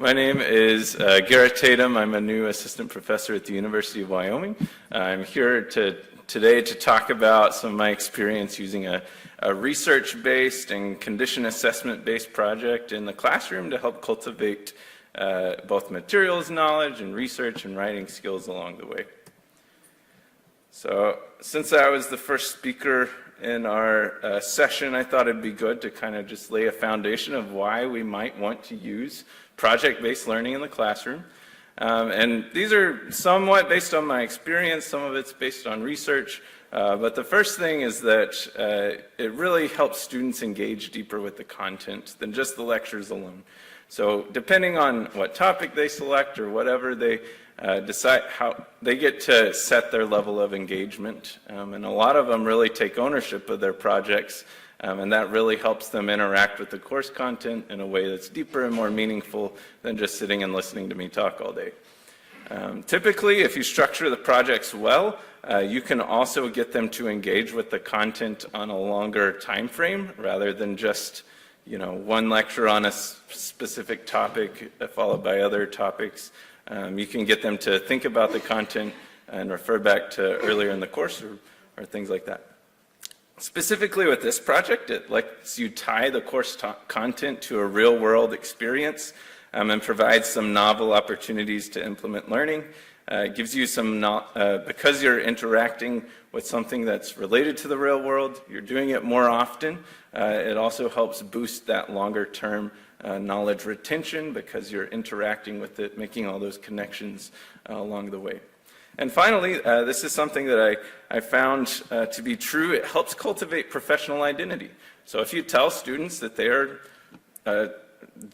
My name is Garrett Tatum. I'm a new assistant professor at the University of Wyoming. I'm here today to talk about some of my experience using a research-based and condition assessment-based project in the classroom to help cultivate both materials knowledge and research and writing skills along the way. So since I was the first speaker in our session, I thought it'd be good to kind of just lay a foundation of why we might want to use project-based learning in the classroom. And these are somewhat based on my experience, some of it's based on research, but the first thing is that it really helps students engage deeper with the content than just the lectures alone. So depending on what topic they select or whatever they decide, how they get to set their level of engagement. And a lot of them really take ownership of their projects, and that really helps them interact with the course content in a way that's deeper and more meaningful than just sitting and listening to me talk all day. Typically, if you structure the projects well, you can also get them to engage with the content on a longer time frame rather than just one lecture on a specific topic followed by other topics. You can get them to think about the content and refer back to earlier in the course or things like that. Specifically with this project, it lets you tie the course content to a real-world experience and provides some novel opportunities to implement learning. It gives you some, because you're interacting with something that's related to the real world, you're doing it more often. It also helps boost that longer-term knowledge retention because you're interacting with it, making all those connections along the way. And finally, this is something that I found to be true. It helps cultivate professional identity. So if you tell students that they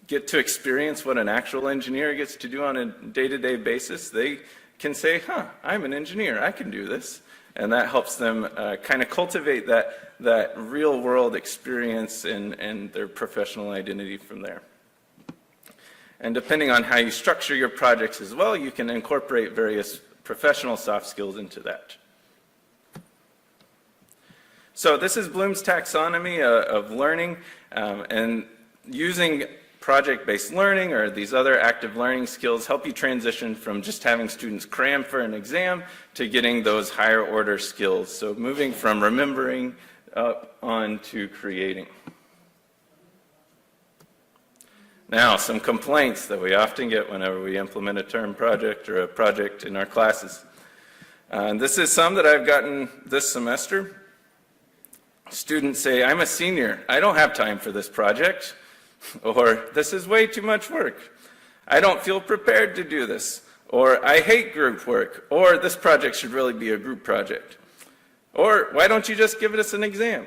get to experience what an actual engineer gets to do on a day-to-day basis, they can say, I'm an engineer, I can do this. And that helps them kind of cultivate that real-world experience and their professional identity from there. And depending on how you structure your projects as well, you can incorporate various professional soft skills into that. So this is Bloom's taxonomy of learning, and using project-based learning or these other active learning skills help you transition from just having students cram for an exam to getting those higher order skills. So moving from remembering on to creating. Now, some complaints that we often get whenever we implement a term project or a project in our classes. And this is some that I've gotten this semester. Students say, I'm a senior, I don't have time for this project. Or, this is way too much work. I don't feel prepared to do this. Or, I hate group work. Or, this project should really be a group project. Or, why don't you just give us an exam,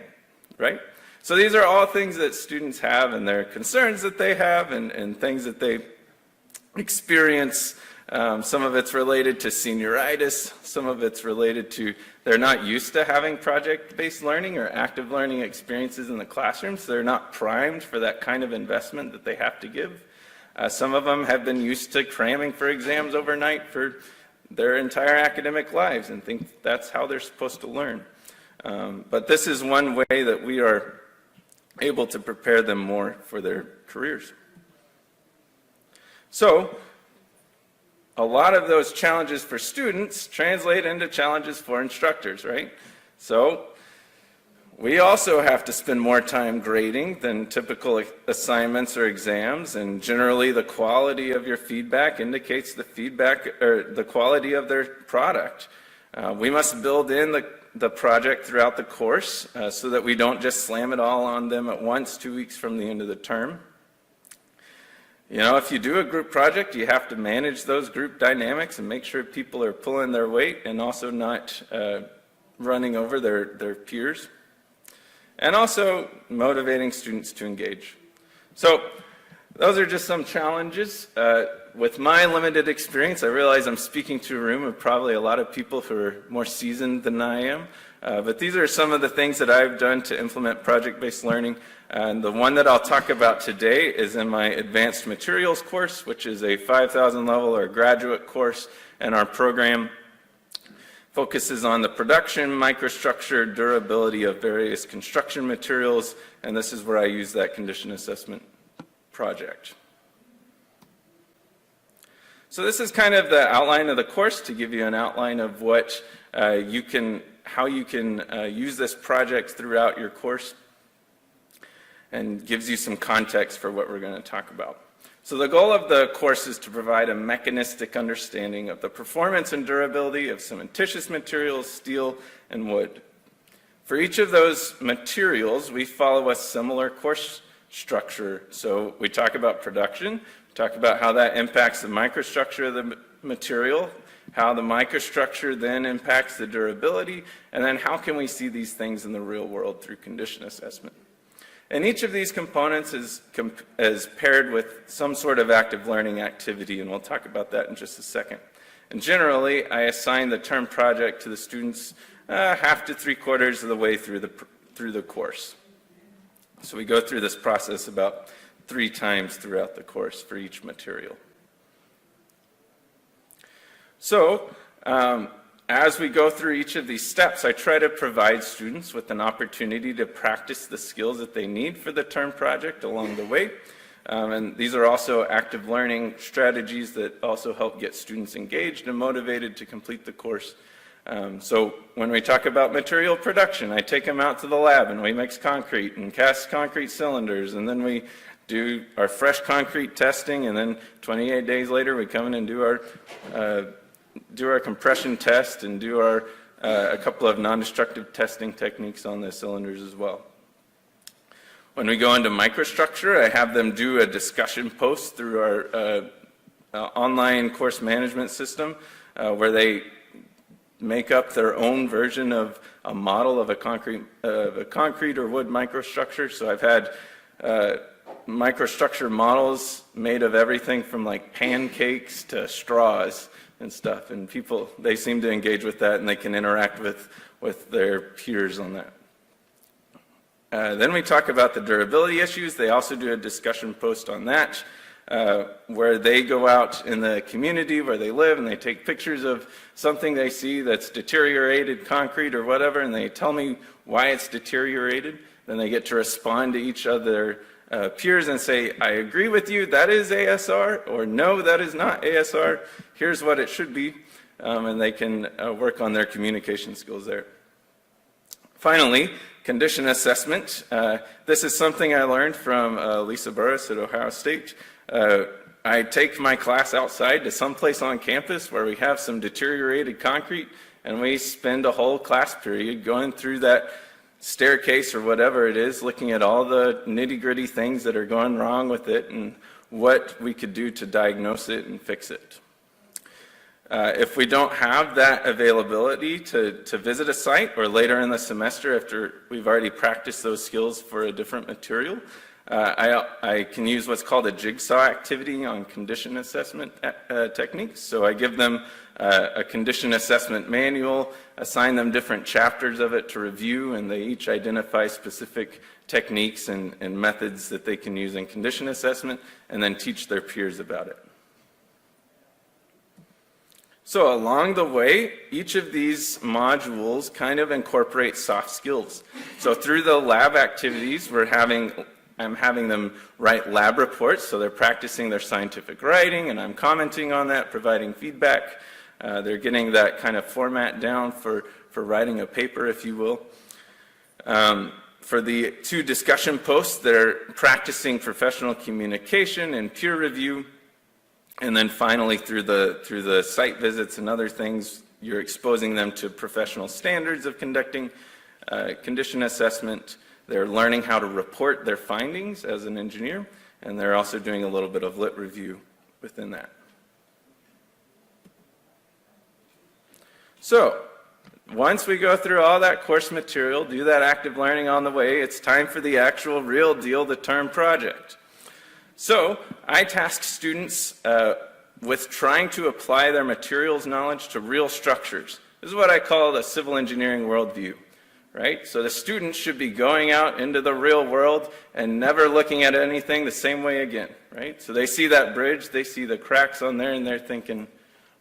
right? So these are all things that students have and their concerns that they have and things that they experience. Some of it's related to senioritis. Some of it's related to they're not used to having project-based learning or active learning experiences in the classroom, so they're not primed for that kind of investment that they have to give. Some of them have been used to cramming for exams overnight for their entire academic lives and think that's how they're supposed to learn. But this is one way that we are able to prepare them more for their careers. So, a lot of those challenges for students translate into challenges for instructors, right? So, we also have to spend more time grading than typical assignments or exams, and generally the quality of your feedback indicates the feedback or the quality of their product. We must build in the project throughout the course so that we don't just slam it all on them at once 2 weeks from the end of the term. If you do a group project, you have to manage those group dynamics and make sure people are pulling their weight and also not running over their peers. And also motivating students to engage. So those are just some challenges. With my limited experience, I realize I'm speaking to a room of probably a lot of people who are more seasoned than I am. But these are some of the things that I've done to implement project-based learning. And the one that I'll talk about today is in my Advanced Materials course, which is a 5,000 level or graduate course. And our program focuses on the production, microstructure, durability of various construction materials. And this is where I use that condition assessment project. So this is kind of the outline of the course to give you an outline of what how you can use this project throughout your course, and gives you some context for what we're going to talk about. So the goal of the course is to provide a mechanistic understanding of the performance and durability of cementitious materials, steel, and wood. For each of those materials, we follow a similar course structure. So we talk about production, we talk about how that impacts the microstructure of the material, how the microstructure then impacts the durability, and then how can we see these things in the real world through condition assessment. And each of these components is paired with some sort of active learning activity, and we'll talk about that in just a second. And generally, I assign the term project to the students half to 3/4 of the way through the course. So we go through this process about 3 times throughout the course for each material. So, as we go through each of these steps, I try to provide students with an opportunity to practice the skills that they need for the term project along the way. And these are also active learning strategies that also help get students engaged and motivated to complete the course. So when we talk about material production, I take them out to the lab and we mix concrete and cast concrete cylinders, and then we do our fresh concrete testing, and then 28 days later we come in and do our compression test and do a couple of non-destructive testing techniques on the cylinders as well. When we go into microstructure, I have them do a discussion post through our online course management system where they make up their own version of a model of a concrete or wood microstructure. So I've had microstructure models made of everything from like pancakes to straws and stuff, and people, they seem to engage with that, and they can interact with their peers on that. Then we talk about the durability issues. They also do a discussion post on that, where they go out in the community where they live and they take pictures of something they see that's deteriorated concrete or whatever, and they tell me why it's deteriorated. Then they get to respond to each other peers and say, I agree with you, that is ASR, or no, that is not ASR, here's what it should be, and they can work on their communication skills there. Finally, condition assessment. This is something I learned from Lisa Burris at Ohio State. I take my class outside to someplace on campus where we have some deteriorated concrete, and we spend a whole class period going through that staircase or whatever it is, looking at all the nitty-gritty things that are going wrong with it and what we could do to diagnose it and fix it. If we don't have that availability to visit a site, or later in the semester after we've already practiced those skills for a different material, I can use what's called a jigsaw activity on condition assessment techniques. So I give them a condition assessment manual, assign them different chapters of it to review, and they each identify specific techniques and methods that they can use in condition assessment, and then teach their peers about it. So along the way, each of these modules kind of incorporate soft skills. So through the lab activities, I'm having them write lab reports, so they're practicing their scientific writing, and I'm commenting on that, providing feedback. They're getting that kind of format down for writing a paper, if you will. For the 2 discussion posts, they're practicing professional communication and peer review. And then finally, through the site visits and other things, you're exposing them to professional standards of conducting condition assessment. They're learning how to report their findings as an engineer, and they're also doing a little bit of lit review within that. So, once we go through all that course material, do that active learning on the way, it's time for the actual real deal, the term project. So, I task students with trying to apply their materials knowledge to real structures. This is what I call the civil engineering worldview. Right? So the students should be going out into the real world and never looking at anything the same way again, right? So they see that bridge, they see the cracks on there, and they're thinking,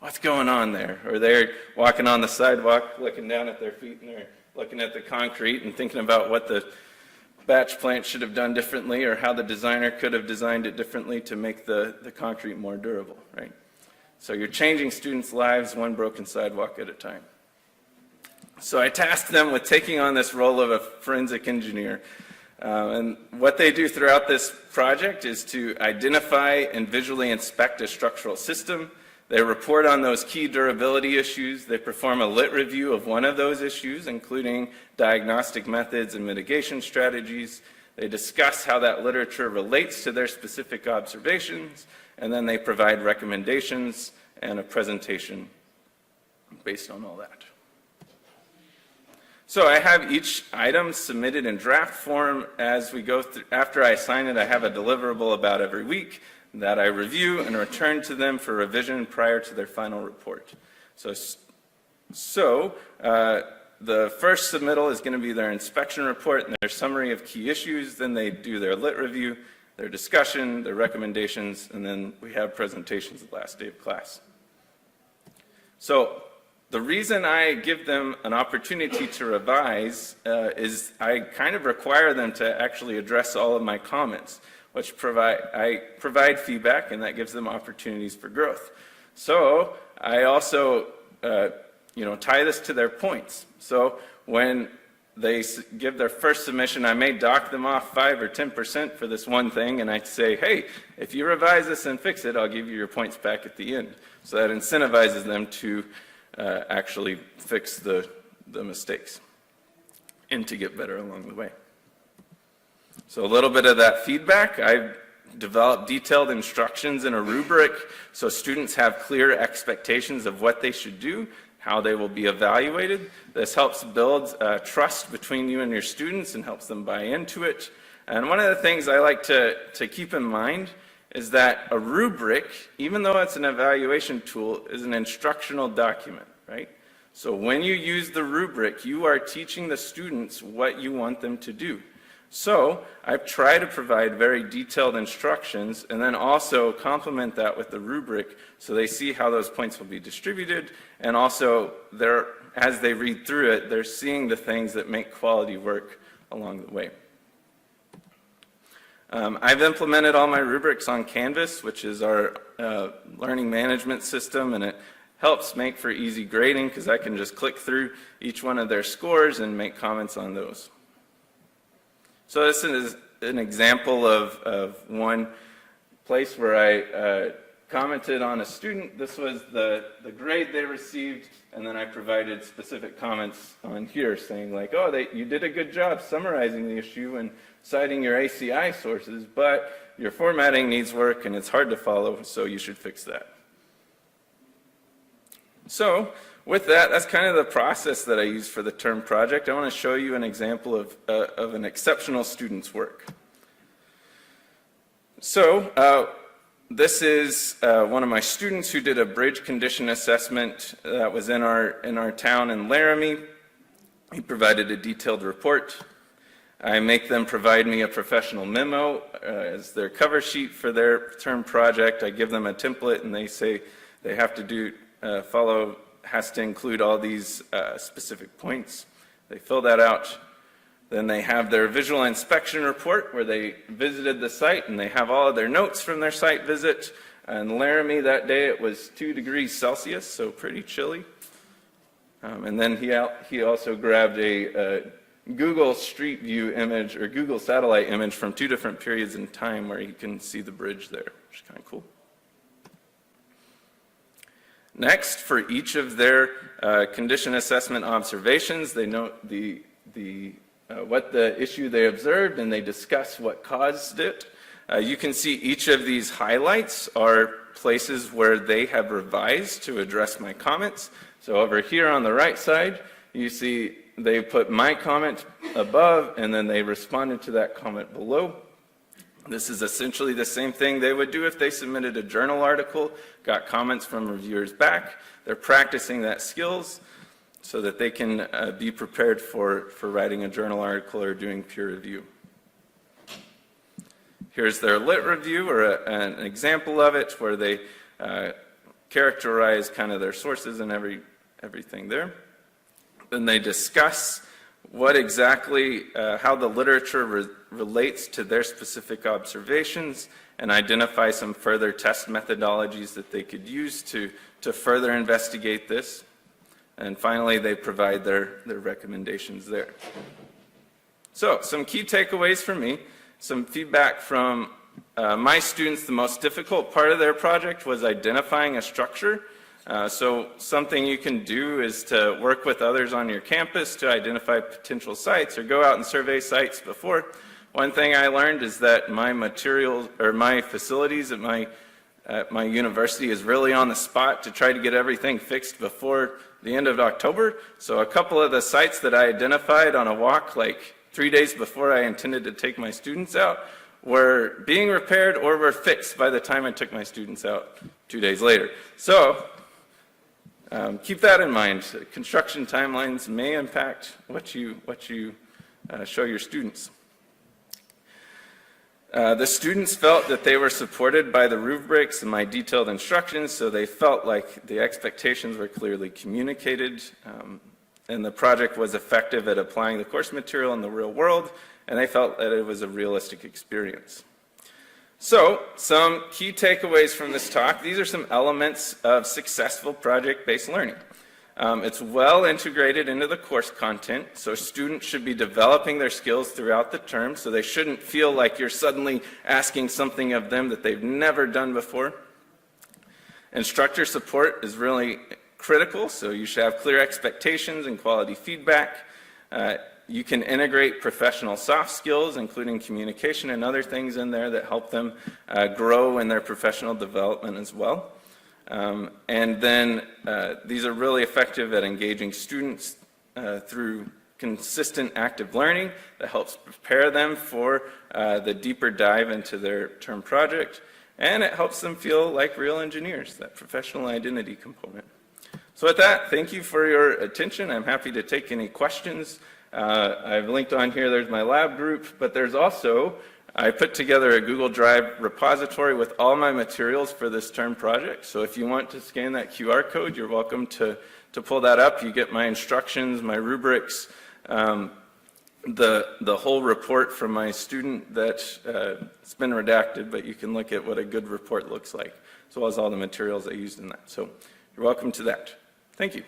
what's going on there? Or they're walking on the sidewalk, looking down at their feet, and they're looking at the concrete and thinking about what the batch plant should have done differently, or how the designer could have designed it differently to make the concrete more durable, right? So you're changing students' lives one broken sidewalk at a time. So I tasked them with taking on this role of a forensic engineer. And what they do throughout this project is to identify and visually inspect a structural system. They report on those key durability issues. They perform a lit review of one of those issues, including diagnostic methods and mitigation strategies. They discuss how that literature relates to their specific observations, and then they provide recommendations and a presentation based on all that. So I have each item submitted in draft form as we go through. After I assign it, I have a deliverable about every week that I review and return to them for revision prior to their final report. So the first submittal is going to be their inspection report and their summary of key issues. Then they do their lit review, their discussion, their recommendations, and then we have presentations the last day of class. So the reason I give them an opportunity to revise is I kind of require them to actually address all of my comments, which I provide feedback, and that gives them opportunities for growth. So I also tie this to their points. So when they give their first submission, I may dock them off 5 or 10% for this one thing, and I say, hey, if you revise this and fix it, I'll give you your points back at the end. So that incentivizes them to actually fix the mistakes and to get better along the way. So a little bit of that feedback. I've developed detailed instructions in a rubric so students have clear expectations of what they should do, how they will be evaluated. This helps build trust between you and your students and helps them buy into it. And one of the things I like to keep in mind is that a rubric, even though it's an evaluation tool, is an instructional document, right? So when you use the rubric, you are teaching the students what you want them to do. So I try to provide very detailed instructions and then also complement that with the rubric so they see how those points will be distributed, and also as they read through it, they're seeing the things that make quality work along the way. I've implemented all my rubrics on Canvas, which is our learning management system, and it helps make for easy grading because I can just click through each one of their scores and make comments on those. So this is an example of one place where I commented on a student. This was the grade they received, and then I provided specific comments on here saying like, oh, you did a good job summarizing the issue and citing your ACI sources, but your formatting needs work and it's hard to follow, so you should fix that. So with that, that's kind of the process that I use for the term project. I want to show you an example of an exceptional student's work. So this is one of my students who did a bridge condition assessment that was in our town in Laramie. He provided a detailed report. I make them provide me a professional memo as their cover sheet for their term project. I give them a template and they say they have to has to include all these specific points. They fill that out. Then they have their visual inspection report where they visited the site and they have all of their notes from their site visit. In Laramie that day it was 2 degrees Celsius, so pretty chilly. And then he also grabbed a Google Street View image or Google satellite image from 2 different periods in time where you can see the bridge there, which is kind of cool. Next, for each of their condition assessment observations, they note what the issue they observed and they discuss what caused it. You can see each of these highlights are places where they have revised to address my comments. So over here on the right side, you see they put my comment above and then they responded to that comment below. This is essentially the same thing they would do if they submitted a journal article, got comments from reviewers back. They're practicing that skills so that they can be prepared for writing a journal article or doing peer review. Here's their lit review or an example of it where they characterize kind of their sources and everything there. Then they discuss what exactly, how the literature relates to their specific observations, and identify some further test methodologies that they could use to further investigate this. And finally, they provide their recommendations there. So, some key takeaways for me, some feedback from my students. The most difficult part of their project was identifying a structure. So something you can do is to work with others on your campus to identify potential sites or go out and survey sites before. One thing I learned is that my materials or my facilities at my university is really on the spot to try to get everything fixed before the end of October. So a couple of the sites that I identified on a walk like 3 days before I intended to take my students out were being repaired or were fixed by the time I took my students out 2 days later. So keep that in mind. Construction timelines may impact what you show your students. The students felt that they were supported by the rubrics and my detailed instructions, so they felt like the expectations were clearly communicated, and the project was effective at applying the course material in the real world, and they felt that it was a realistic experience. So, some key takeaways from this talk. These are some elements of successful project-based learning. It's well integrated into the course content, so students should be developing their skills throughout the term, so they shouldn't feel like you're suddenly asking something of them that they've never done before. Instructor support is really critical, so you should have clear expectations and quality feedback. You can integrate professional soft skills, including communication and other things in there that help them grow in their professional development as well. And then these are really effective at engaging students through consistent active learning that helps prepare them for the deeper dive into their term project, and it helps them feel like real engineers, that professional identity component. So with that, thank you for your attention. I'm happy to take any questions. I've linked on here, there's my lab group, but there's also, I put together a Google Drive repository with all my materials for this term project. So if you want to scan that QR code, you're welcome to pull that up. You get my instructions, my rubrics, the whole report from my student that's been redacted, but you can look at what a good report looks like, as well as all the materials I used in that. So you're welcome to that. Thank you.